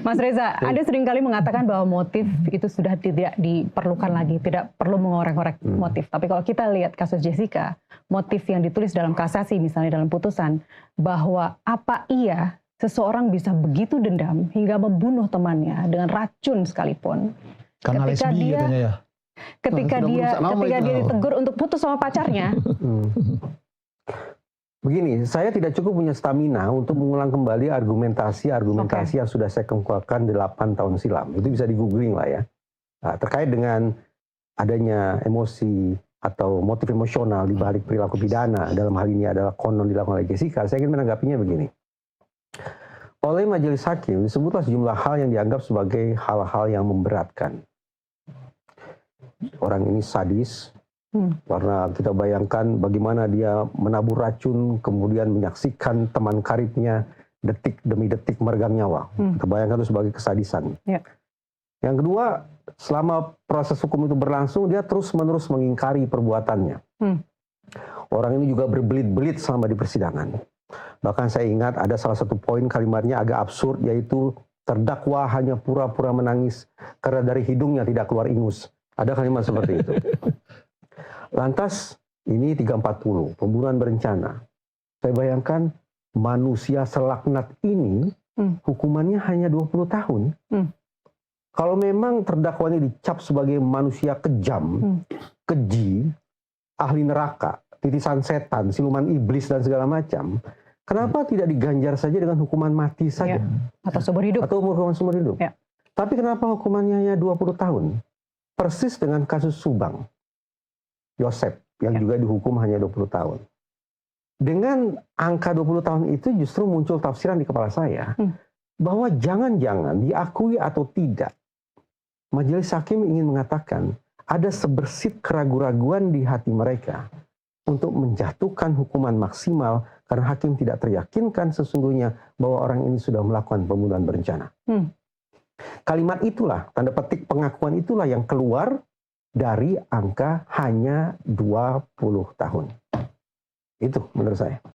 Mas Reza, Anda seringkali mengatakan bahwa motif itu sudah tidak diperlukan lagi, tidak perlu mengorek-ngorek motif. Tapi kalau kita lihat kasus Jessica, motif yang ditulis dalam kasasi misalnya dalam putusan, bahwa apa iya seseorang bisa begitu dendam hingga membunuh temannya dengan racun sekalipun. Karena ketika lesbi dia, katanya ya. ketika dia ditegur untuk putus sama pacarnya. Begini, saya tidak cukup punya stamina untuk mengulang kembali argumentasi yang sudah saya kemukakan 8 tahun silam. Itu bisa di-googling lah ya. Nah, terkait dengan adanya emosi atau motif emosional di balik perilaku pidana, dalam hal ini adalah konon dilakukan oleh Jessica, saya ingin menanggapinya begini. Oleh majelis hakim disebutlah sejumlah hal yang dianggap sebagai hal-hal yang memberatkan. Orang ini sadis, karena kita bayangkan bagaimana dia menabur racun, kemudian menyaksikan teman karibnya detik demi detik meregang nyawa. Kita bayangkan itu sebagai kesadisan. Ya. Yang kedua, selama proses hukum itu berlangsung, dia terus-menerus mengingkari perbuatannya. Orang ini juga berbelit-belit selama di persidangan. Bahkan saya ingat ada salah satu poin kalimatnya agak absurd, yaitu terdakwa hanya pura-pura menangis karena dari hidungnya tidak keluar ingus. Ada kalimat seperti itu. Lantas ini 340, pembunuhan berencana. Saya bayangkan manusia selaknat ini hukumannya hanya 20 tahun. Kalau memang terdakwanya dicap sebagai manusia kejam, keji, ahli neraka, titisan setan, siluman iblis dan segala macam, kenapa tidak diganjar saja dengan hukuman mati saja? Ya. Atau seumur hidup. Atau hukuman seumur hidup. Ya. Tapi kenapa hukumannya hanya 20 tahun? Persis dengan kasus Subang. Yosep yang juga dihukum hanya 20 tahun. Dengan angka 20 tahun itu justru muncul tafsiran di kepala saya bahwa jangan-jangan diakui atau tidak, majelis hakim ingin mengatakan ada sebersit keraguan-raguan di hati mereka untuk menjatuhkan hukuman maksimal karena hakim tidak teryakinkan sesungguhnya bahwa orang ini sudah melakukan pembunuhan berencana. Kalimat itulah, tanda petik pengakuan itulah yang keluar dari angka hanya 20 tahun. Itu menurut saya.